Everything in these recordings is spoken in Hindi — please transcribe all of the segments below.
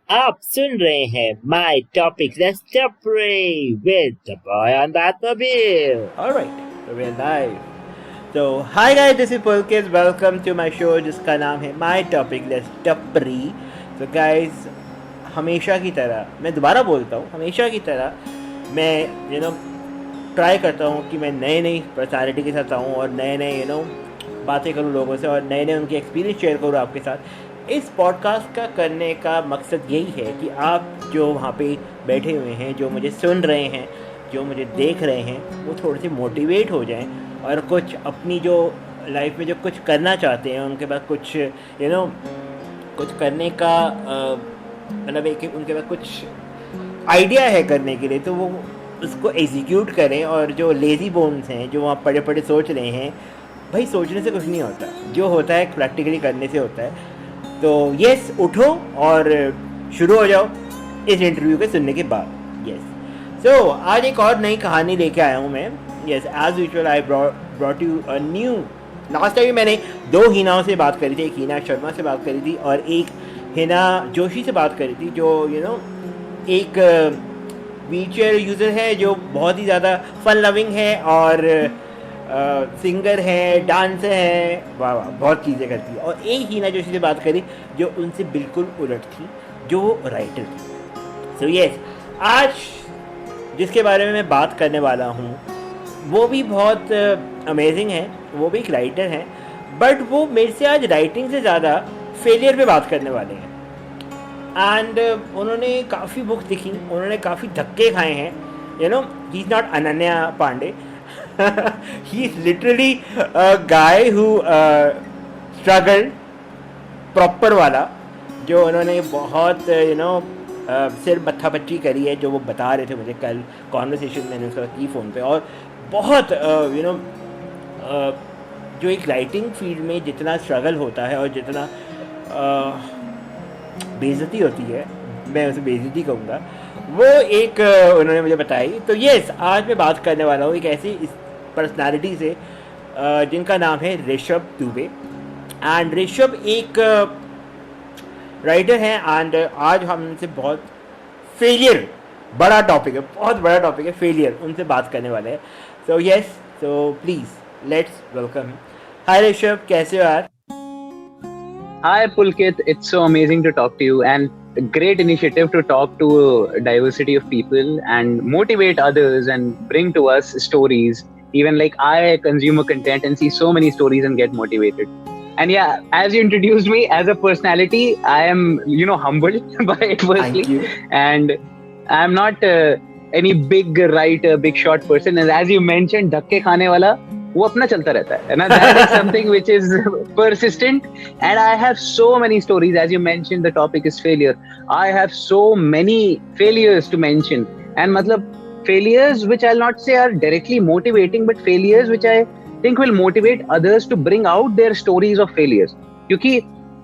आप सुन रहे हैं माय टॉपिक लेट्स टपरी with the boy on the automobile. Alright, we're live. So, hi guys, this is Pulkit. Welcome to my show जिसका नाम है माय टॉपिक लेट्स टपरी. So guys, हमेशा की तरह मैं दोबारा बोलता हूँ, हमेशा की तरह मैं ट्राई करता हूँ कि मैं नए नई पर्सनालिटी के साथ आऊँ और नए नए बातें करूँ लोगों से और नए नए उनके एक्सपीरियंस शेयर करूँ आपके साथ. इस पॉडकास्ट का करने का मकसद यही है कि आप जो वहाँ पे बैठे हुए हैं, जो मुझे सुन रहे हैं, जो मुझे देख रहे हैं, वो थोड़े से मोटिवेट हो जाएं और कुछ अपनी जो लाइफ में जो कुछ करना चाहते हैं, उनके पास कुछ कुछ करने का मतलब एक उनके पास कुछ आइडिया है करने के लिए, तो वो उसको एग्जीक्यूट करें. और जो लेज़ी बोन्स हैं, जो वहाँ पड़े पड़े सोच रहे हैं, भाई सोचने से कुछ नहीं होता, जो होता है प्रैक्टिकली करने से होता है. तो यस, उठो और शुरू हो जाओ इस इंटरव्यू के सुनने के बाद. यस, सो आज एक और नई कहानी लेके आया हूँ मैं. Yes, as usual I brought you a new. Last time मैंने दो हिनाओं से बात करी थी, एक हिना शर्मा से बात करी थी और एक हिना जोशी से बात करी थी, जो एक व्हीलचेयर यूज़र है, जो बहुत ही ज़्यादा फन लविंग है और सिंगर है, डांसर है, वाह वाह बहुत चीज़ें करती है. और एक हीना जोशी से बात करी जो उनसे बिल्कुल उलट थी, जो वो राइटर थी. सो यस, आज जिसके बारे में मैं बात करने वाला हूँ वो भी बहुत अमेजिंग है, वो भी एक राइटर हैं, बट वो मेरे से आज राइटिंग से ज़्यादा फेलियर पे बात करने वाले हैं. एंड उन्होंने काफ़ी बुक्स लिखी, उन्होंने काफ़ी धक्के खाए हैं. He is not Ananya Pandey. He is literally a guy who struggled proper वाला, जो उन्होंने बहुत सिर मत्थापच्ची करी है, जो वो बता रहे थे मुझे कल कॉन्वर्सेशन मैंने उसका की फ़ोन पे. और बहुत जो एक राइटिंग फील्ड में जितना स्ट्रगल होता है और जितना बेइज्जती होती है, मैं उसे बेइज्जती कहूँगा, वो एक उन्होंने मुझे बताई. तो यस, आज मैं बात करने वाला हूँ एक ऐसी पर्सनालिटी से जिनका नाम है ऋषभ दुबे. एंड ऋषभ एक राइटर हैं एंड आज हमसे बहुत फेलियर, बड़ा टॉपिक है, बहुत बड़ा टॉपिक है फेलियर, उनसे बात करने वाले हैं. So yes, so please let's welcome. Hi Rishabh, कैसे हो यार? Hi Pulkit, it's so amazing to talk to you and a great initiative to talk to a diversity of people and motivate others and bring to us stories. Even like I consume a content and see so many stories and get motivated. And yeah, as you introduced me as a personality, I am, humbled by it firstly. Thank you. And I'm not any big writer, big short person. And as you mentioned, धक्के खाने वाला वो अपना चलता रहता है ना. That is something which is persistent, and I have so many stories. As you mentioned, the topic is failure. I have so many failures to mention, and मतलब failures which I'll not say are directly motivating, but failures which I think will motivate others to bring out their stories of failures. क्योंकि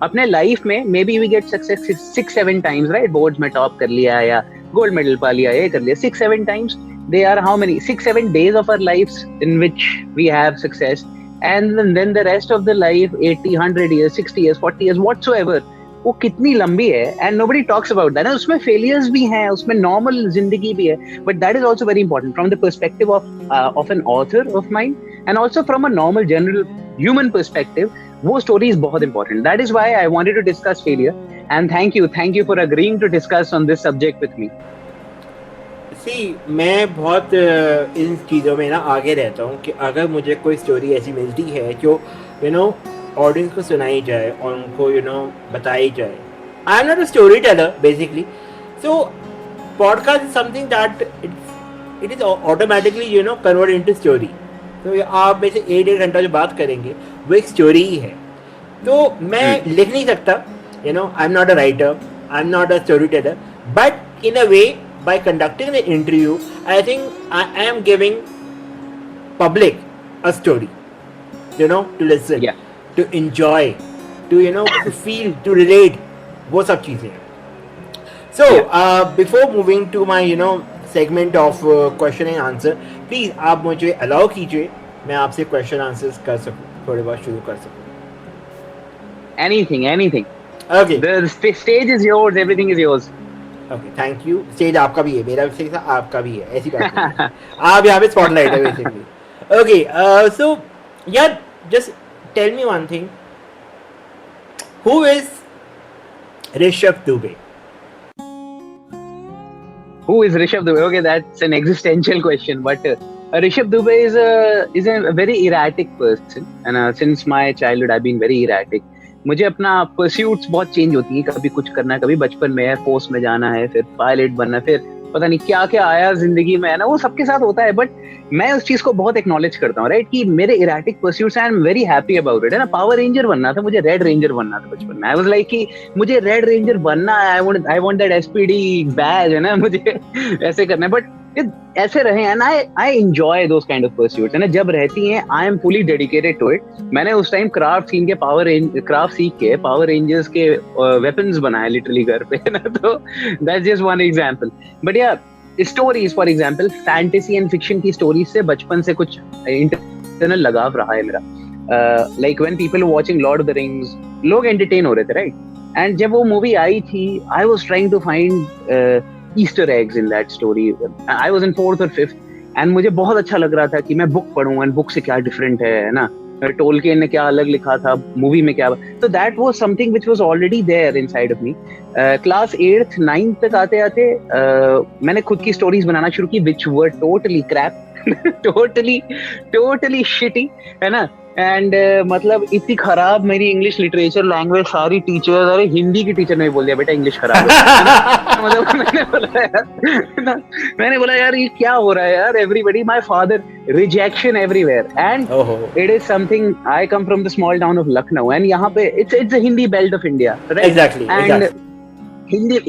अपने लाइफ में maybe we get success 6-7 times, right? Boards में टॉप कर लिया या गोल्ड मेडल पा लिया, ये कर लिया 6-7 times. They are how many 6-7 days of our lives in which we have success, and then the rest of the life 80-100 years, 60 years, 40 years whatsoever, वो कितनी लंबी है and nobody talks about that. उसमें failures भी हैं, उसमें normal जिंदगी भी है, but that is also very important from the perspective of an author of mine, and also from a normal general human perspective. वो stories बहुत important. That is why I wanted to discuss failure, and thank you for agreeing to discuss on this subject with me. मैं बहुत इन चीज़ों में ना आगे रहता हूँ कि अगर मुझे कोई स्टोरी ऐसी मिलती है जो ऑडियंस को सुनाई जाए और उनको बताई जाए. I am not a story teller basically. So podcast is something that it is automatically convert into story. तो आप में से 1-1.5 घंटा जो बात करेंगे वो एक स्टोरी ही है. तो मैं लिख नहीं सकता, I am not a writer, I am not a story teller, but in a way by conducting the interview, I think I am giving public a story, to listen, Yeah. to enjoy, to to feel, to relate, वो सब चीज़ें. So before moving to my segment of question and answer, please आप मुझे allow कीजिए, मैं आपसे question answers कर सकूँ, थोड़े बहुत शुरू कर सकूँ. Anything. Okay. The stage is yours, everything is yours. Okay, thank you. Stage आपका भी है, मेरा भी स्टेज आपका भी है, ऐसी बात नहीं है। आप यहाँ पे स्पॉटलाइट है बेसिकली। ओके, सो यार just tell me one thing, who is Rishabh Dubey? Who is Rishabh Dubey? Okay, that's an existential question, but Rishabh Dubey is a very erratic person, and since my childhood I've been very erratic. मुझे अपना परस्यूट्स बहुत चेंज होती है, कभी कुछ करना है, कभी बचपन में एयरफोर्स में जाना है, फिर पायलट बनना है, फिर पता नहीं क्या क्या आया जिंदगी में, है ना, वो सबके साथ होता है। बट मैं उस चीज को बहुत एक्नॉलेज करता हूँ, राइट, कि मेरे erratic pursuits I am very happy about it, है ना। पावर रेंजर बनना था, मुझे रेड रेंजर बनना था बचपन में। आई वाज लाइक कि मुझे रेड रेंजर बनना है, I want that SPD badge, है ना, मुझे ऐसे करना है। बट ऐसे रहे, and I enjoy those kind of pursuits, है ना। जब रहती हैं I am fully dedicated to it. मैंने उस टाइम क्राफ्ट सीख के पावर रेंजर्स के वेपन्स बनाए लिटरली घर पे, है ना। तो that's just one example. But या stories, for example fantasy and fiction की स्टोरीज से बचपन से कुछ इंटरनल लगाव रहा है मेरा। Like when people watching Lord of the rings, लोग एंटरटेन हो रहे थे, राइट। एंड जब वो मूवी आई थी, I was trying to find Easter eggs in that story. I was in 4th or 5th, and मुझे बहुत अच्छा लग रहा था कि मैं बुक पढूं, and बुक से क्या डिफरेंट है ना, टोलकियन ने क्या अलग लिखा था, मूवी में क्या। तो that was something which was already there inside of me. Class 8th 9th तक आते आते मैंने खुद की स्टोरीज बनाना शुरू की, which were totally crap, totally shitty, है ना। एंड मतलब इतनी खराब मेरी इंग्लिश लिटरेचर लैंग्वेज, सारी टीचर्स, अरे हिंदी की टीचर ने भी बोल दिया बेटा इंग्लिश खराब है। मतलब मैंने बोला यार ये क्या हो रहा है यार, everybody, my father, rejection everywhere. And it is something, I come from the small town of Lucknow, and यहाँ पे it's a Hindi belt of India, right. Exactly.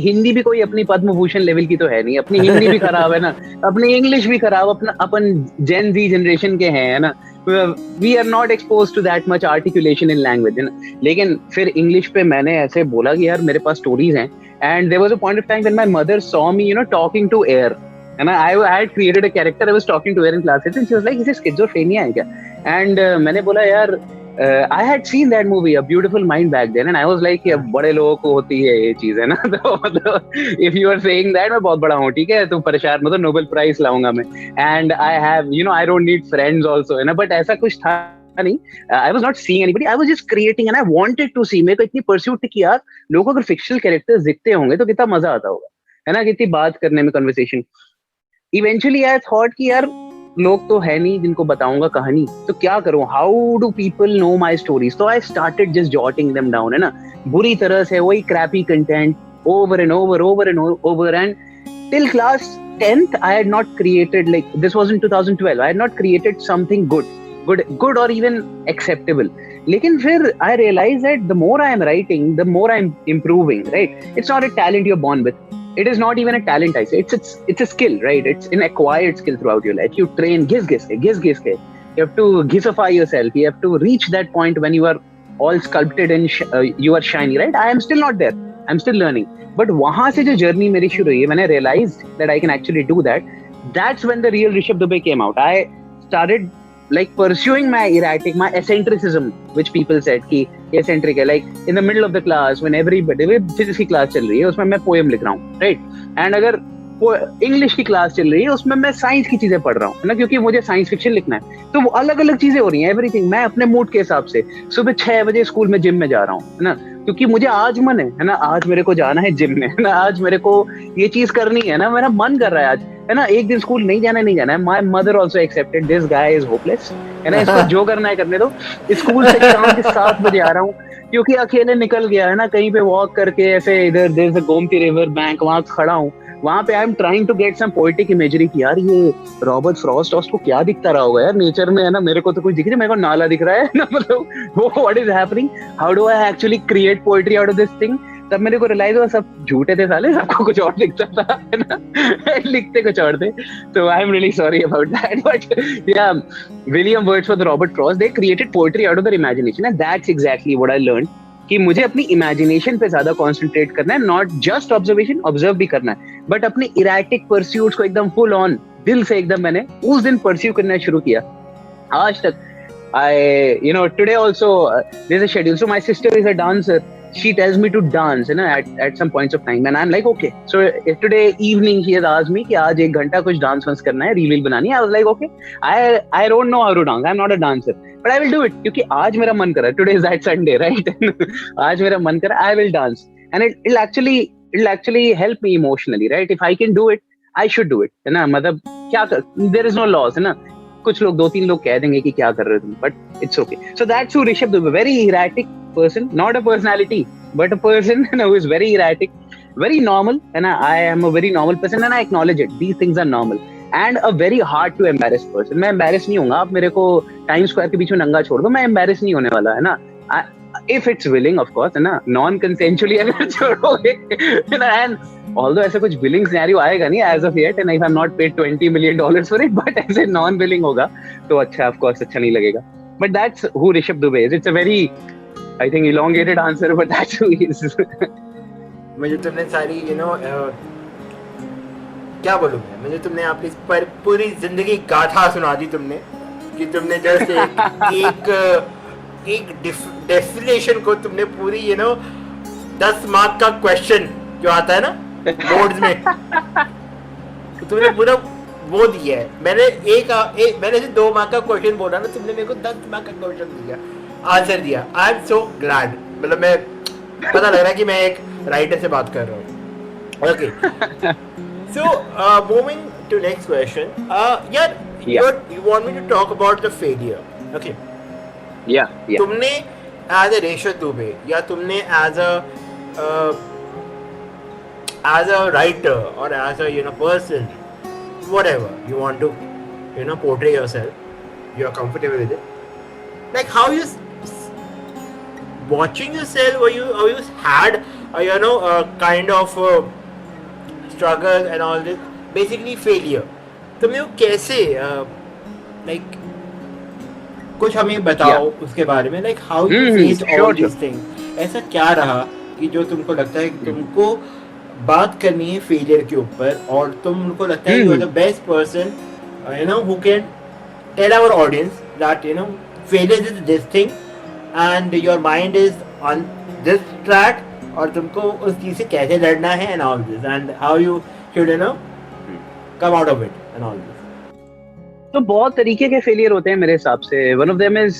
Hindi भी कोई अपनी पद्म भूषण लेवल की तो है नहीं, अपनी हिंदी भी खराब है ना, अपनी इंग्लिश भी खराब, अपन जेन जी जनरेशन के हैं, है ना। We are not expose to that much articulation in language, है ना। लेकिन फिर इंग्लिश पे मैंने ऐसे बोला कि यार मेरे पास स्टोरीज हैं, and there was a point of time when my mother saw me, you know, talking to air, है ना। I had created a character, I was talking to air in classes, and she was like is this schizophrenia है क्या। एंड मैंने बोला यार I had seen that movie, A Beautiful Mind, back then, and I was like, ये बड़े लोगों को होती है ये चीज, है ना। तो मतलब if you are saying that, मैं बहुत बड़ा हूँ, ठीक है, तो परेशान मतलब नोबेल प्राइज लाऊंगा मैं, and I have, you know, I don't need friends also, है ना। बट ऐसा कुछ था नहीं, I was not seeing anybody, I was just creating, and I wanted to see। मेरे को इतनी परस्यूट थी कि यार लोगों को अगर फिक्शनल कैरेक्टर्स दिखते होंगे तो कितना मजा आता होगा, है ना, कितनी बात करने में, कन्वर्सेशन। इवेंचुअली आई थॉट कि यार लोग तो है नहीं जिनको बताऊंगा कहानी, तो क्या करूं, how do people know my stories. तो I started just jotting them down, है ना, बुरी तरह से वही crappy content over and over and till class 10th I had not created, like this was in 2012, I had not created something good or even acceptable. लेकिन फिर I realized that the more I am writing, the more I am improving, right? It's not a talent you're born with. It is not even a talent, I say. It's a skill, right? It's an acquired skill throughout your life. You train, घिस के. You have to घिसify yourself. You have to reach that point when you are all sculpted and you are shiny, right? I am still not there. I'm still learning. But वहाँ से जो journey मेरी शुरू हुई है, मैंने realized that I can actually do that. That's when the real Rishabh Dubey came out. I started like pursuing my erratic, my eccentricism, which people said कि eccentric है, like in the middle of the class when everybody, physics की class चल रही है उसमें मैं poem लिख रहा हूँ, right? And अगर इंग्लिश की क्लास चल रही है उसमें मैं साइंस की चीजें पढ़ रहा हूँ ना, क्योंकि मुझे साइंस फिक्शन लिखना है, तो वो अलग अलग चीजें हो रही हैं, एवरीथिंग। मैं अपने मूड के हिसाब से सुबह 6 बजे स्कूल में जिम में जा रहा हूँ, है ना, क्योंकि मुझे आज मन है ना, आज मेरे को जाना है जिम में, है ना, आज मेरे को ये चीज करनी है ना, मेरा मन कर रहा है आज, है ना। एक दिन स्कूल नहीं जाना है। My mother also accepted this guy is hopeless, है ना, इसको जो करना है करने दो। स्कूल से शाम के 7 बजे आ रहा हूँ क्योंकि अकेले निकल गया, है ना, कहीं पे वॉक करके ऐसे इधर there is Gomti river bank, वहां खड़ा हूँ, वहां पे I am trying to get some poetic imagery की यार ये रॉबर्ट फ्रॉस्ट को क्या दिखता रहा होगा यार नेचर में, है ना, मेरे को तो कुछ दिख नहीं, मेरे को नाला दिख रहा है ना, मतलब वो what is happening, how do I actually create poetry out of this thing. तब मेरे को रियलाइज हुआ सब झूठे थे साले, सबको कुछ और दिखता था, है ना, लिखते कुछ और थे। तो I am really sorry about that, but या William Wordsworth, Robert Frost, they created poetry out of the imagination, and that's exactly what I learn कि मुझे अपनी इमेजिनेशन पे ज्यादा कंसंट्रेट करना है, नॉट जस्ट ऑब्जर्वेशन, ऑब्जर्व भी करना है, बट अपने इरेटिक परस्यूट्स को एकदम फुल ऑन दिल से एकदम मैंने उस दिन परस्यू करना शुरू किया। आज तक I, you know, today also there's a schedule. So my sister is a dancer. she tells me to dance, at some points of time, and I'm like, okay. So today evening she has asked me कि आज 1 घंटा कुछ dance वांस करना है, रील बनानी है. I was like, okay, I don't know how to dance. I'm not a dancer, but I will do it क्योंकि आज मेरा मन कर रहा है. Today is that Sunday, right? आज मेरा मन कर रहा है, I will dance, and it'll actually help me emotionally, right? If I can do it, I should do it, है ना. मतलब क्या कर, there is no laws, है ना. कुछ लोग 2-3 लोग कह देंगे कि क्या कर रहे हो तुम, but it's okay. So that's who Rishabh Dubey, very erratic person, not a personality, but a person who is very erratic, very normal, and I am a very normal person, and I acknowledge it. These things are normal, and a very hard to embarrass person. मैं embarrass नहीं होऊंगा. आप मेरे को टाइम स्क्वायर के बीच में नंगा छोड़ दो, मैं embarrass नहीं होने वाला, है ना. If it's willing, of course, है ना. Non-consensually अगर छोड़ोगे, है ना. And although ऐसा कुछ willing scenario आएगा नहीं as of yet, and if I'm not paid $20 million for it, but ऐसे non-willing होगा तो अच्छा, of course, अच्छा नहीं लगेगा. But that's who Rishabh Dubey is. It's a very, I think, elongated answer, but that's who he is. मुझे तुमने सारी क्या बोलूं मैं, मुझे तुमने अपनी पूरी जिंदगी गाथा सुना दी तुमने, कि तुमने जस्ट एक डेफिनेशन को तुमने पूरी 10 मार्क का क्वेश्चन जो आता है ना बोर्ड्स में, तो तुमने पूरा वो दिया है. मैंने 2 मार्क का क्वेश्चन बोला ना, तुमने मेरे को 10 मार्क का क्वेश्चन दिया, आंसर दिया. I am so glad. मतलब मैं पता लग रहा है कि मैं एक राइटर से बात कर रहा हूँ. Okay, so moving to next question. यार, you want me to talk about the failure? Okay. Yeah. तुमने as a Rishabh Dubey, या तुमने as a writer or as a person, whatever you want to portray yourself, you are comfortable with it, like how you watching yourself, or you had a kind of struggle and all this, basically failure. तुमने वो कैसे like कुछ हमें बताओ उसके बारे में, like how you faced all these things. ऐसा क्या रहा कि जो तुमको लगता है कि तुमको बात करनी है फेलियर के ऊपर, और तुमको लगता है you are the best person who can tell our audience that failure is this thing and your mind is on this track, और तुमको उस चीज से कैसे लड़ना है and all this, and how you should come out of it and all this. तो बहुत तरीके के फेलियर होते हैं मेरे हिसाब से. One of them is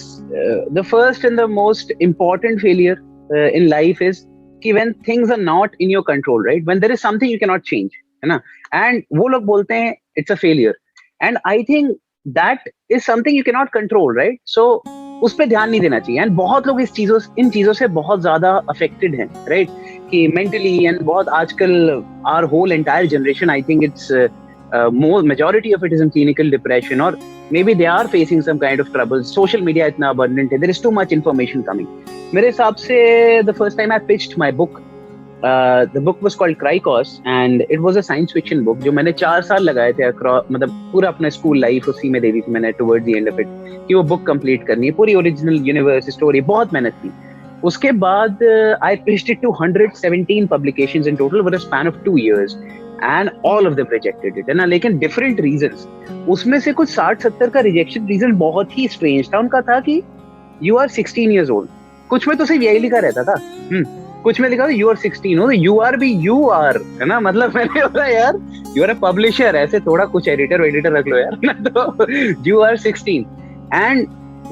the first and the most important failure in life is कि when things are not in your control, right? When there is something you cannot change, है ना? And वो लोग बोलते हैं it's a failure. And I think that is something you cannot control, right? So उस पे ध्यान नहीं देना चाहिए. And बहुत लोग इन चीजों से बहुत ज्यादा affected हैं, right? कि mentally, and बहुत आजकल our whole entire generation, I think it's more majority of it is in clinical depression, or maybe they are facing some kind of troubles. Social media इतना abundant है, there is too much information coming. मेरे हिसाब से the first time I pitched my book, the book was called Cricos, and it was a science fiction book जो मैंने 4 साल लगाए थे मतलब पूरा अपना स्कूल लाइफ उसी में दे दी थी मैंने towards the end of it, कि वो बुक कंप्लीट करनी है, पूरी ओरिजिनल यूनिवर्स स्टोरी, बहुत मेहनत की. उसके बाद I pitched it to 117 publications in total over a span of 2 years. And all of them rejected it, है ना. लेकिन different reasons. उसमें से कुछ 60-70 का rejection reason बहुत ही strange था. उनका था कि you are 16 years old. कुछ में तो सिर्फ यही लिखा रहता था. कुछ में लिखा था you are 16 हो, you are भी you are, है ना. मतलब मैंने बोला यार you are a publisher, ऐसे थोड़ा कुछ editor रख लो यार. तो you are 16 and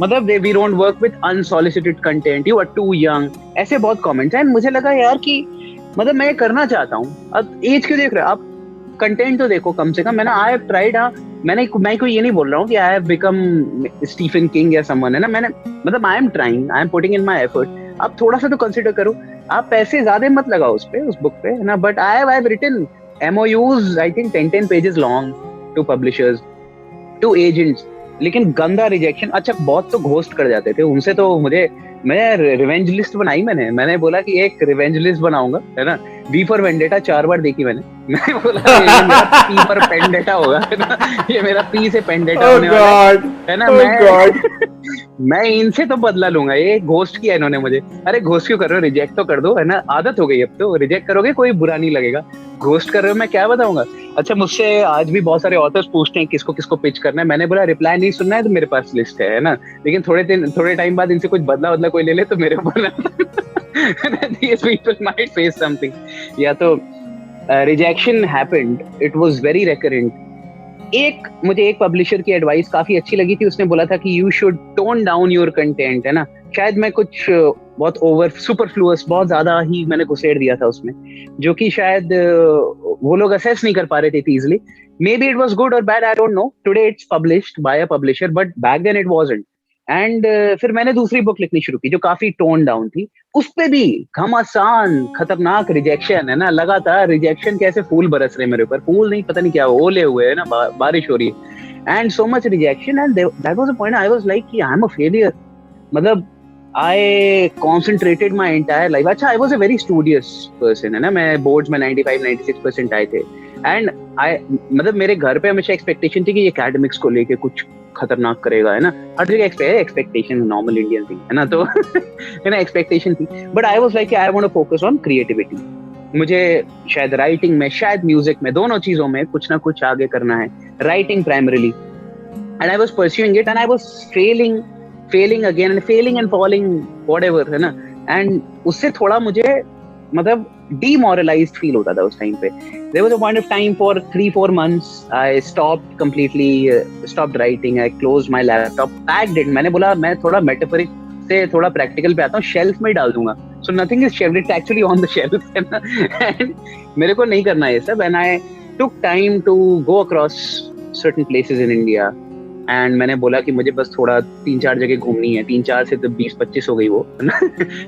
मतलब we don't work with unsolicited content, you are too young, ऐसे बहुत comments हैं. मुझे लगा यार कि मतलब मैं करना चाहता हूँ, अब एज क्यों देख रहे हो आप, कंटेंट तो देखो कम से कम. मैंने आई हैव ट्राइड, मैं कोई ये नहीं बोल रहा हूँ कि I have become Stephen King या समवन, है ना. मैंने मतलब I am trying, I am putting in my effort. आप थोड़ा सा तो कंसीडर करो. आप पैसे ज्यादा मत लगाओ उस बुक पे, है ना. But I have written MOUs I think 10 pages long to publishers, to agents, लेकिन गंदा रिजेक्शन. अच्छा, बहुत तो घोस्ट कर जाते थे, उनसे तो मैं रिवेंज लिस्ट बनाई. मैंने बोला कि एक रिवेंज लिस्ट बनाऊंगा, है ना. V for Vendetta 4 बार देखी मैंने बोला ये मेरा P पर पेंडेटा होगा, है ना. ये मेरा P से पेंडेटा होने वाला है ना. मैं इनसे तो बदला लूंगा. ये घोस्ट किया इन्होंने मुझे. अरे घोस्ट क्यों कर रहे हो, रिजेक्ट तो कर दो, है ना. आदत हो गई अब तो, रिजेक्ट करोगे कोई बुरा नहीं लगेगा. घोस्ट कर रहे हो, मैं क्या बताऊंगा. अच्छा, मुझसे आज भी बहुत सारे ऑथर्स पूछते हैं किसको किसको पिच करना है. मैंने बोला रिप्लाई नहीं सुनना है तो मेरे पास लिस्ट है ना. लेकिन थोड़े टाइम बाद इनसे कुछ बदला कोई ले ले तो मेरे ऊपर these people might face something. या तो rejection happened. It was very recurrent. मुझे एक पब्लिशर की एडवाइस काफी अच्छी लगी थी. उसने बोला था कि you should tone down your content, है ना. शायद मैं कुछ बहुत ओवर सुपरफ्लुअस बहुत ज्यादा ही मैंने घुसेड़ दिया था उसमें, जो कि शायद वो लोग असेस नहीं कर पा रहे थे easily. Maybe it was good और bad, I don't know. Today it's published by a publisher, but back then it wasn't. And फिर मैंने दूसरी बुक लिखनी शुरू की जो काफी टोन डाउन थी. उस पे भी घमासान खतरनाक रिजेक्शन, है ना. लगातार रिजेक्शन, कैसे फूल बरस रहे मेरे ऊपर. फूल नहीं, पता नहीं क्या ओले हुए है ना, बारिश हो रही है. And so much rejection, and that was a point I was like कि आई एम अ फेलियर. मतलब I concentrated my entire life. अच्छा, I was a very studious person, है ना. मैं बोर्ड्स में 95-96% आए थे. एंड मतलब मेरे घर पे हमेशा एक्सपेक्टेशन थी कि ये एकेडमिक्स को लेके कुछ खतरनाक करेगा, है ना. हर जगह एक्सपेक्टेशन, नॉर्मल इंडियन थिंग, है ना. तो है ना, एक्सपेक्टेशन थी. But I was like I want to focus on creativity. मुझे शायद राइटिंग में, शायद म्यूजिक में, दोनों चीजों में कुछ ना कुछ आगे करना है. Writing primarily, and I was pursuing it, and I was failing again and failing and falling, whatever, है ना. एंड उससे थोड़ा मुझे मतलब demoralized फील होता था उस टाइम पे. There was a point of time for 3-4 months I stopped completely, stopped writing. I closed my laptop, packed it. मैंने बोला मैं थोड़ा मेटाफोरिक से थोड़ा प्रैक्टिकल पे आता हूँ, शेल्फ में डाल दूंगा. So nothing is shelved, it's actually on the shelf, है ना. And मेरे को नहीं करना ये सब. And I took time to go across certain places in India. And मैंने बोला कि मुझे बस थोड़ा 3-4 जगह घूमनी है. 3-4 से तो 20-25 हो गई वो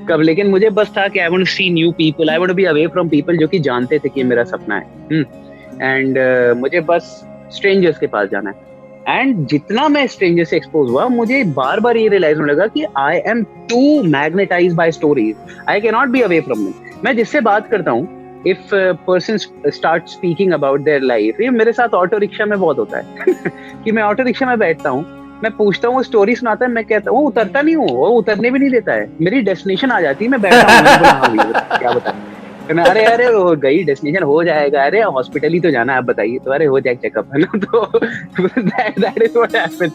कब. लेकिन मुझे बस था कि I want to see new people, I want to be away from people जो कि जानते थे कि ये मेरा सपना है. एंड मुझे बस स्ट्रेंजर्स के पास जाना है. एंड जितना मैं स्ट्रेंजर से एक्सपोज हुआ, मुझे बार बार ये रियलाइज होने लगा कि I am too magnetised by stories. I can not be away from them. मैं जिससे बात करता हूँ, if a person start speaking about their life, ये मेरे साथ ऑटो रिक्शा में बहुत होता है कि मैं ऑटो रिक्शा में बैठता हूँ, मैं पूछता हूँ, वो स्टोरी सुनाता है, मैं कहता हूँ, वो उतरता नहीं हूँ, वो उतरने भी नहीं देता है. मेरी डेस्टिनेशन आ जाती है, मैं बैठा हूँ, क्या बताऊँ. अरे वो गई, डेस्टिनेशन हो जाएगा, अरे हॉस्पिटल ही तो जाना है, आप बताइए. तो अरे हो जाए चेकअप, है ना. तो that is what happens.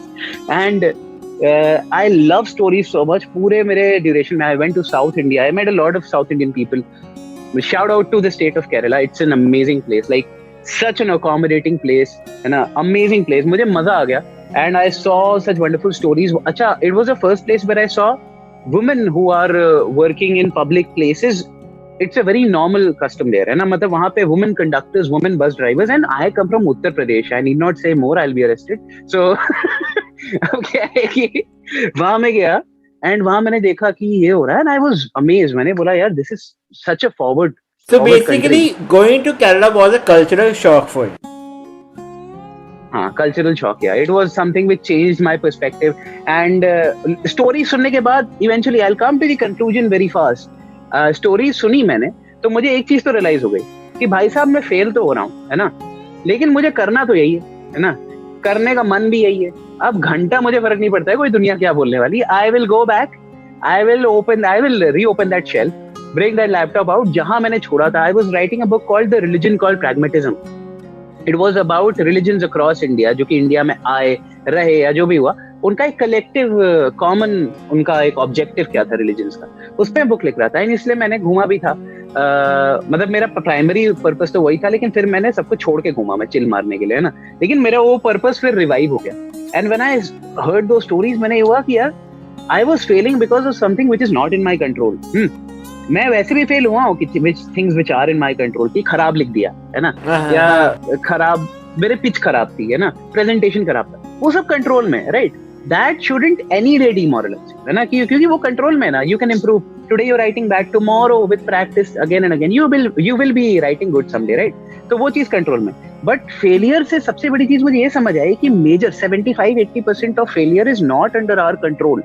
And I love stories so much. पूरे मेरे ड्यूरेशन में I went to South India. I met a lot of South Indian people. Shout out to the state of Kerala. It's an amazing place, like such an accommodating place, है ना. Amazing place. मुझे मजा आ गया. And I saw such wonderful stories. अच्छा, it was the first place where I saw women who are working in public places. It's a very normal custom there, है ना. मतलब वहाँ पे women conductors, women bus drivers, and I come from Uttar Pradesh. I need not say more. I'll be arrested. So okay, वहाँ मैं गया. एंड वहां मैंने देखा कि ये हो रहा है, एंड आई वाज अमेज्ड. मैंने बोला यार, this is such a forward. So basically going to Kerala was a cultural shock for you. हाँ, cultural shock. Yeah it was something which changed my perspective. And story सुनने के बाद eventually I will come to the conclusion very fast. Story सुनी मैंने, तो मुझे एक चीज तो रियलाइज हो गई कि भाई साहब, मैं फेल तो हो रहा हूँ, है ना, लेकिन मुझे करना तो यही है ना. करने का मन भी यही है. अब घंटा मुझे फर्क नहीं पड़ता है कोई दुनिया क्या बोलने वाली. I will go back, I will reopen that shelf, break that laptop out जहां मैंने छोड़ा था. I was writing a book called the religion called pragmatism. It was about religions across India, जो कि इंडिया में आए, रहे या जो भी हुआ, उनका एक कलेक्टिव कॉमन, उनका एक ऑब्जेक्टिव क्या था रिलीजन्स का, उस पर बुक लिख रहा था. इसलिए मैंने घूमा भी था. मतलब मेरा प्राइमरी पर्पस तो वही था, लेकिन फिर मैंने सबको छोड़ के घूमा, मैं चिल मारने के लिए, है ना. लेकिन मेरा वो पर्पस फिर रिवाइव हो गया. And when I heard two stories, मैंने ये हुआ कि यार, I was failing because of something which is not in my control. मैं वैसे भी फेल हुआ हूँ कि things which are in my control, की खराब लिख दिया, है ना, या खराब, मेरे पिच खराब थी, है ना, प्रेजेंटेशन खराब था, वो सब कंट्रोल में, right. That shouldn't any day demoralize, है ना, क्योंकि वो कंट्रोल में है ना. You can improve. Today you're writing bad, tomorrow with practice again and again you will be writing good someday, right? तो वो चीज कंट्रोल में. बट फेलियर से सबसे बड़ी चीज मुझे ये समझ आई कि major 75-80% of failure is not under our control,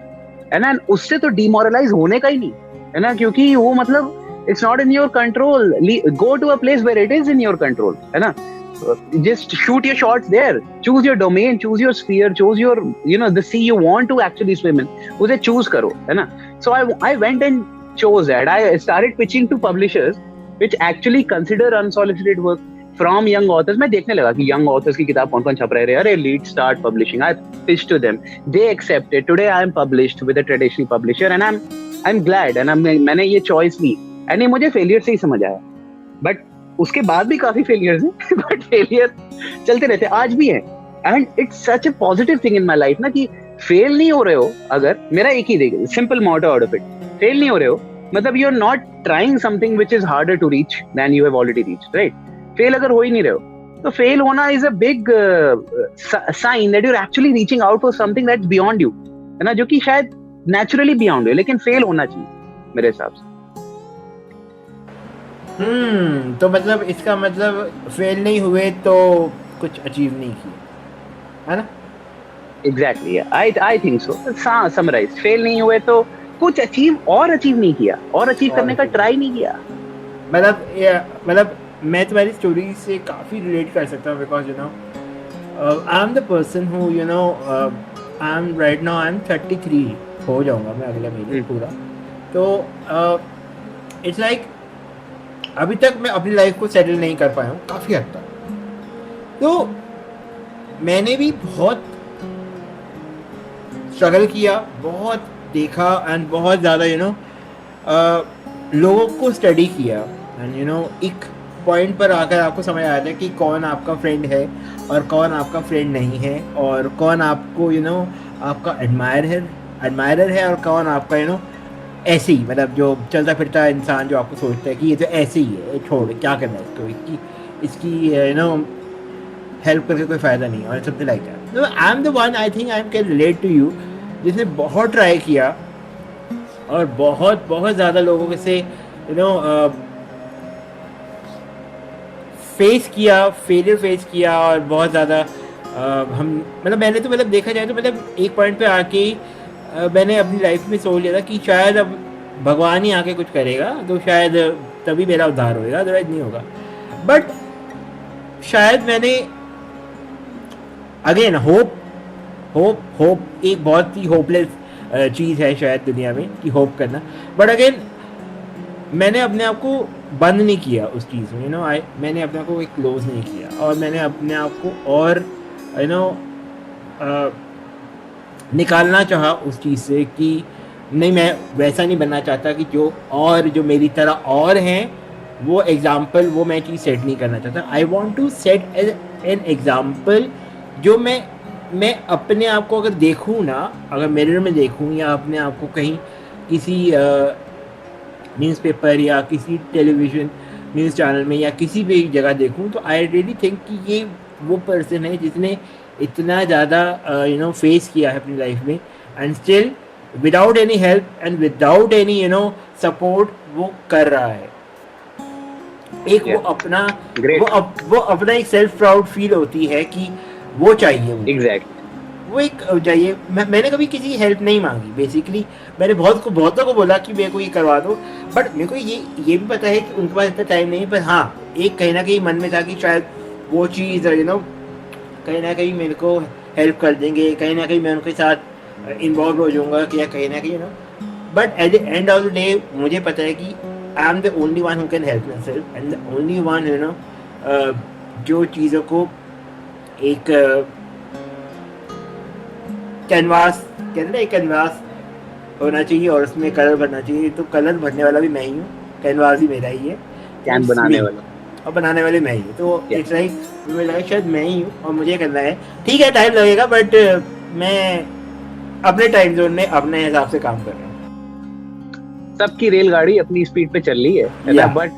है ना. उससे तो डिमोरलाइज होने का ही नहीं, है ना, क्योंकि वो मतलब it's not in your control. Go to a place where it is in your control, है ना. Just shoot your shots there. Choose your domain, choose your sphere, choose your, the sea you want to actually swim in. उसे choose करो, है ना. So I went and chose that. I started pitching to publishers which actually consider unsolicited work from young authors. मैं देखने लगा कि young authors की किताब कौन-कौन छप रहे हैं. अरे lead start publishing. I pitched to them. They accepted. Today I am published with a traditional publisher and I'm I am glad and मैंने ये चॉइस ली एंड ये मुझे फेलियर से ही समझ आया. बट उसके बाद भी काफी फेलियर्स हैं बट फेलियर चलते रहते आज भी हैं. And it's such A positive thing in my life ना कि फेल नहीं हो रहे हो. अगर मेरा एक ही देखिए simple motto out of it, fail नहीं हो रहे हो मतलब you are not trying something which is harder to reach than you have already reached, right. Fail अगर हो ही नहीं रहे हो तो फेल होना is a big sign that you are actually reaching out for something that's beyond you, है ना, जो कि शायद नेचुरली बियॉन्ड है. लेकिन फेल होना चाहिए मेरे हिसाब से. तो मतलब इसका मतलब फेल नहीं हुए तो कुछ अचीव नहीं किया, है ना? Exactly, I think so. Summarise, fail नहीं हुए तो कुछ अचीव नहीं किया और अचीव करने का ट्राई नहीं किया. मतलब मैं तुम्हारी स्टोरी से काफ़ी रिलेट कर सकता हूँ because you know I am the person who you know I am right now I am 33 हो जाऊँगा मैं अगले महीने पूरा. तो इट्स लाइक अभी तक मैं अपनी लाइफ को सेटल नहीं कर पाया हूँ काफ़ी हद तक. तो मैंने भी बहुत स्ट्रगल किया, बहुत देखा एंड बहुत ज़्यादा यू नो लोगों को स्टडी किया एंड यू नो एक पॉइंट पर आकर आपको समझ आया था कि कौन आपका फ्रेंड है और कौन आपका फ्रेंड नहीं है और कौन आपको यू नो आपका एडमायरर है और कौन आपका यू नो ऐसे ही मतलब जो चलता फिरता इंसान जो आपको सोचता है कि ये तो ऐसे ही है, छोड़ क्या करना है इसको, इसकी यू नो हेल्प करके कोई फ़ायदा नहीं है और something like that. I am the one I think I am can relate to you जिसने बहुत ट्राई किया और बहुत बहुत ज़्यादा लोगों से यू नो फेलियर फेस किया और बहुत ज़्यादा हम मतलब मैंने तो मतलब देखा जाए तो मतलब एक पॉइंट पे आके मैंने अपनी लाइफ में सोच लिया था कि शायद अब भगवान ही आके कुछ करेगा तो शायद तभी मेरा उद्धार होएगा, अदरवाइज नहीं होगा. बट शायद मैंने अगेन होप एक बहुत ही होपलेस चीज़ है शायद दुनिया में कि होप करना. बट अगेन मैंने अपने आप को बंद नहीं किया उस चीज़ में, यू नो मैंने अपने आप को क्लोज नहीं किया और मैंने अपने आप को और यू नो निकालना चाहा उस चीज़ से कि नहीं मैं वैसा नहीं बनना चाहता कि जो मेरी तरह और हैं वो एग्ज़ाम्पल वो मैं चीज़ सेट नहीं करना चाहता. I want to set an example जो मैं अपने आप को अगर देखूँ ना, अगर मिरर में देखूँ या अपने आप को कहीं किसी न्यूज़पेपर या किसी टेलीविज़न न्यूज़ चैनल में या किसी भी जगह देखूँ तो आई रियली थिंक कि ये वो पर्सन है जिसने इतना ज़्यादा यू नो फेस किया है अपनी लाइफ में and still without any help and without any you know support वो कर रहा है. एक वो अपना एक सेल्फ प्राउड फील होती है कि वो चाहिए एग्जैक्टली वो एक चाहिए. मैंने कभी किसी की हेल्प नहीं मांगी बेसिकली. मैंने बहुतों को बोला कि मेरे को ये करवा दो बट मेरे को ये भी पता है कि उनके पास इतना टाइम नहीं है. पर हाँ एक कहीं ना कहीं मन में था कि शायद वो चीज़ यू नो कहीं ना कहीं मेरे को हेल्प कर देंगे, कहीं ना कहीं मैं उनके साथ इन्वॉल्व हो जाऊँगा कि कहीं ना कहीं you know. But at the end of the day मुझे पता है कि I am the only one who can help my self and the only one you know जो चीज़ों को एक कैनवास कहते ना, एक कैनवास होना चाहिए और उसमें कलर भरना चाहिए. तो कलर भरने वाला भी मैं ही हूँ, कैनवास भी मेरा ही है, कैन बनाने वाला और बनाने वाले मैं ही हूँ. तो इट्स लाइक मुझे लगा शायद मैं ही हूँ और मुझे करना है. ठीक है टाइम लगेगा बट मैं अपने टाइम जोन में अपने हिसाब से काम कर रहा हूँ. सबकी रेलगाड़ी अपनी स्पीड पे चल रही है ना, बट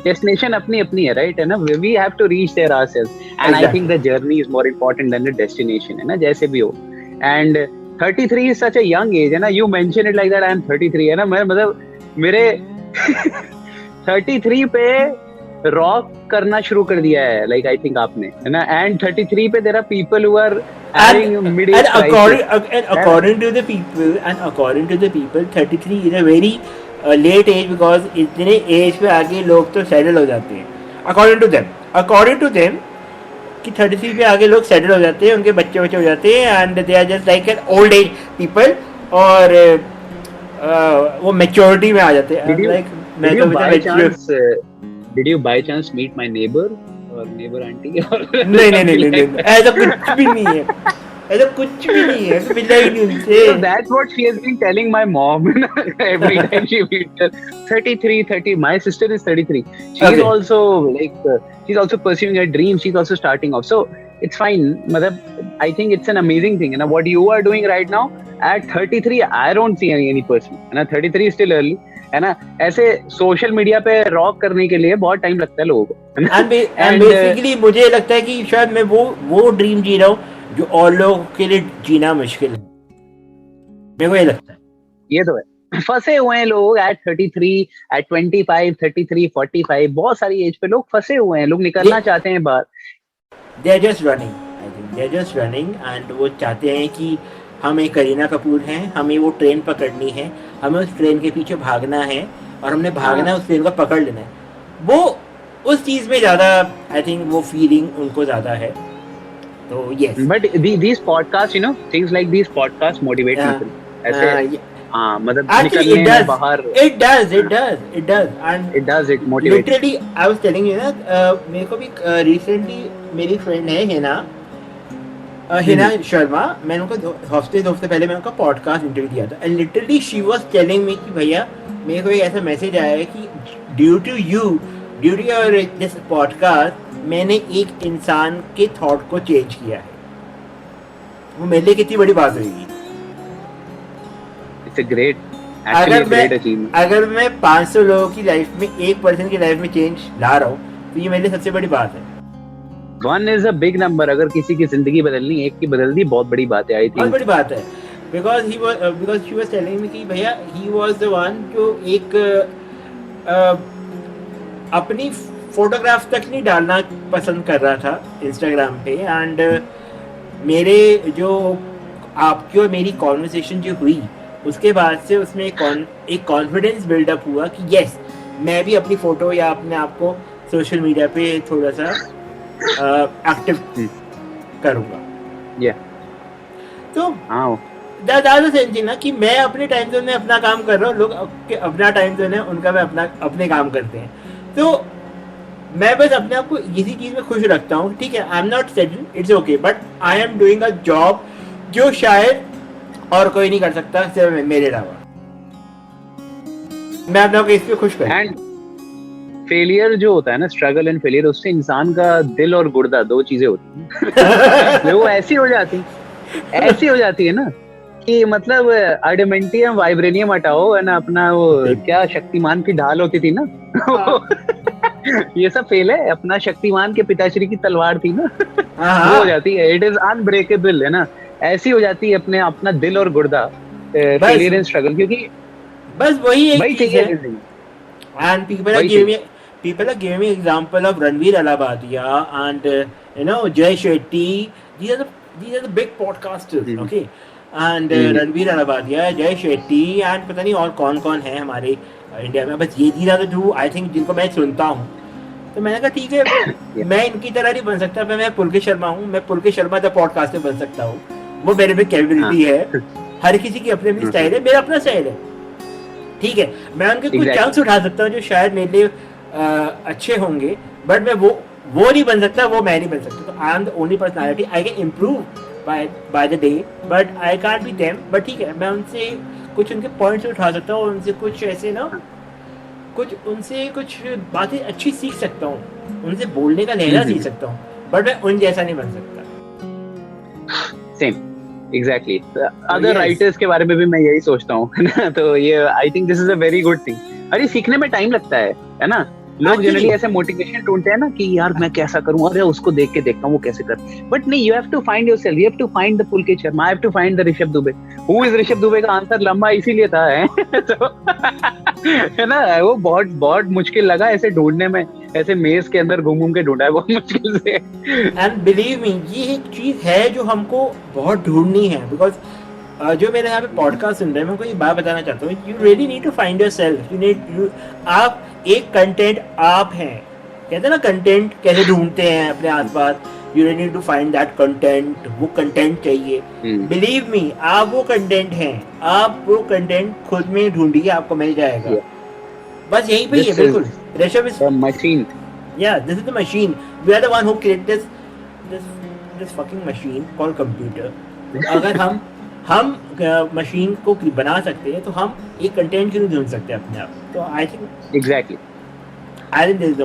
डेस्टिनेशन अपनी अपनी है, राइट, है ना. We have to reach there ourselves and I think the journey is more important than the destination, है ना, जैसे भी हो. And 33 is such a young age, है ना. You mention it like that. I am 33, है ना. मैं मतलब मेरे 33 पे रॉक करना शुरू कर दिया है, like I think आपने, है ना. And 33 पे there are people who are having mid-age crisis. According to the people, 33 is a very late age because इतने एज पे आगे लोग तो सेटल हो जाते हैं. According to them कि 33 पे आगे लोग सेटल हो जाते हैं, उनके बच्चे हो जाते हैं and they are just like an old age people और वो मैच्योरिटी में आ जाते हैं. लाइक मैं तो Did you by chance meet my neighbor or neighbor auntie? नहीं ऐसा कुछ भी नहीं है. ऐसा कुछ भी नहीं है, मिला ही नहीं उनसे। So that's what she has been telling my mom every time she meets her. 33, 30. My sister is 33. She's Okay. also like she's also pursuing her dream. She's also starting off. So it's fine. Matlab, I think it's an amazing thing. And what you are doing right now at 33, I don't see any person. And 33 is still early. है ना, ऐसे सोशल मीडिया पे रॉक करने के लिए बहुत टाइम लगता है लोगों को। And basically मुझे लगता है कि शायद मैं वो ड्रीम जी रहा हूँ जो और लोगों के लिए जीना मुश्किल है, मेरे को ये लगता है। ये तो है, फंसे हुए हैं लोग एट 33, एट 25, 33, 45, बहुत सारी एज पे लोग फंसे हुए हैं, लोग निकलना चाहते हैं बाहर। They are just running, I think they are just running, and वो चाहते हैं कि हमें करीना कपूर हैं, हमें वो ट्रेन पकड़नी है, हमें उस ट्रेन के पीछे भागना है और हमने भागना है, उस ट्रेन को पकड़ लेना है। वो उस चीज में ज्यादा आई थिंक वो फीलिंग उनको ज्यादा है। तो yes, but these podcasts, you know, things like these podcasts motivate people. ऐसे हाँ, मतलब actually निकलने में बाहर it does and it does, it motivates. literally I was telling you ना, मेरे को भी रिसेंटली मेरी फ्रेंड है हिना शर्मा, मैंने उनको हफ्ते पहले मैंने उनका पॉडकास्ट इंटरव्यू दिया था, and literally she was telling me कि भैया मेरे को एक ऐसा मैसेज आया है कि due to your this podcast मैंने एक इंसान के थॉट को चेंज किया है। वो मेरे लिए कितनी बड़ी बात होगी। It's a great, actually a great achievement. अगर मैं 500 लोगों की लाइफ में एक पर्सन की लाइफ में चेंज ला रहा हूँ तो ये मेरे लिए सबसे बड़ी बात है। 1 is a big number. अगर किसी की जिंदगी बदलनी, एक की बदल दी, बहुत बड़ी बात है। आई बहुत थिंक बड़ी बात है, because she was telling me कि भैया he was the one जो एक अपनी फोटोग्राफ तक नहीं डालना पसंद कर रहा था इंस्टाग्राम पे, एंड मेरे जो आपकी और मेरी कॉन्वर्सेशन जो हुई उसके बाद से उसमें एक कॉन्फिडेंस बिल्डअप हुआ कि यस मैं भी अपनी फोटो या अपने आप को सोशल मीडिया पे थोड़ा सा एक्टिव करूँगा। तो दादा सेंस ना कि मैं अपने टाइम जोन में अपना काम कर रहा हूँ, लोग अपना टाइम जोन है उनका में अपने काम करते हैं। तो मैं बस अपने आप को इसी चीज में खुश रखता हूँ, ठीक है, I am not settled, it's okay, but I am doing a job जो शायद और कोई नहीं कर सकता सिर्फ मेरे अलावा। मैं अपने आप को इस पे खुश करूँ। एंड फेलियर जो होता है ना, स्ट्रगल एंड फेलियर, उससे इंसान का दिल और गुर्दा, दो चीजें होती हैं। वो ऐसी हो जाती है ना कि मतलब आइडेमेंटियम वाइब्रेनियम हटाओ है ना, अपना वो क्या शक्तिमान की ढाल होती थी ना, ये सब फेल है। अपना शक्तिमान के पिताश्री की तलवार थी ना, वो हो जाती है, इट इज अनब्रेकेबल है ना, ऐसी हो जाती है अपना दिल और गुर्दा, फेलियर एंड स्ट्रगल, क्योंकि बस वही एक चीज है। जिंदगी। And people are giving me example of Ranveer Alabadiya and Jay Shetty. These are the big podcasters, okay? And Ranveer Alabadiya, Jay Shetty and पता नहीं और कौन है हमारे इंडिया में, बस ये these are the two I think जिनको मैं सुनता हूँ। तो मैंने कहा ठीक है, मैं इनकी तरह नहीं बन सकता, मैं पुलकेश शर्मा हूँ, मैं पुलकेश शर्मा द पॉडकास्टर बन सकता हूँ, वो मेरे में कैपेबिलिटी है। हर किसी की अपनी अपनी स्टाइल है, मेरा अपना स्टाइल है, ठीक है। मैं उनके कुछ चांस उठा सकता हूँ जो शायद मेरे लिए अच्छे होंगे, बट मैं वो नहीं बन सकता, वो मैं नहीं बन सकता। तो I am the only personality, I can improve by the day, but I can't be them. But ठीक है, मैं उनसे कुछ उनके पॉइंट्स उठा सकता हूँ, उनसे कुछ ऐसे ना उनसे कुछ बातें अच्छी सीख सकता हूँ, उनसे बोलने का लहजा सीख सकता हूँ, बट मैं उन जैसा नहीं बन सकता। सेम एग्जैक्टली, अदर राइटर्स के बारे में भी मैं यही सोचता हूँ ना। तो ये I think this is a very good thing. अरे सीखने में टाइम लगता है ना। लोग जनरली ऐसे मोटिवेशन ढूंढते हैं ना कि यार मैं कैसा करूं, अरे उसको देख के देखता हूं वो कैसे कर, बट नहीं, you have to find yourself, you have to find the Pulkesh Sharma, I have to find the Rishabh Dubey. Who is Rishabh Dubey का आंसर लंबा इसीलिए था है तो है ना, वो बहुत मुश्किल लगा ऐसे ढूंढने में, ऐसे मेज के अंदर घूम के ढूंढा है बहुत मुश्किल से। एंड बिलीव मी, ये एक चीज है जो हमको बहुत ढूंढनी है, बिकॉज जो मेरे यहाँ पे पॉडकास्ट सुन रहे हैं, मैं उनको ये बात बताना चाहता हूँ, you really need to find yourself. आप एक कंटेंट आप हैं, कहते हैं ना कंटेंट कैसे ढूंढते हैं अपने आसपास, you really need to find that content, वो कंटेंट चाहिए। बिलीव मी, आप वो कंटेंट हैं, आप वो कंटेंट खुद में ढूंढिए, आपको मिल जाएगा। बस यहीं पे ही है, बिल्कुल। Rishabh is machine, yeah, this is the machine, we are the one who created this fucking machine called computer, अगर हम मशीन को बना सकते हैं तो हम एक कंटेंट क्यों नहीं ढूंढ सकते अपने आप? तो I think exactly I think this is the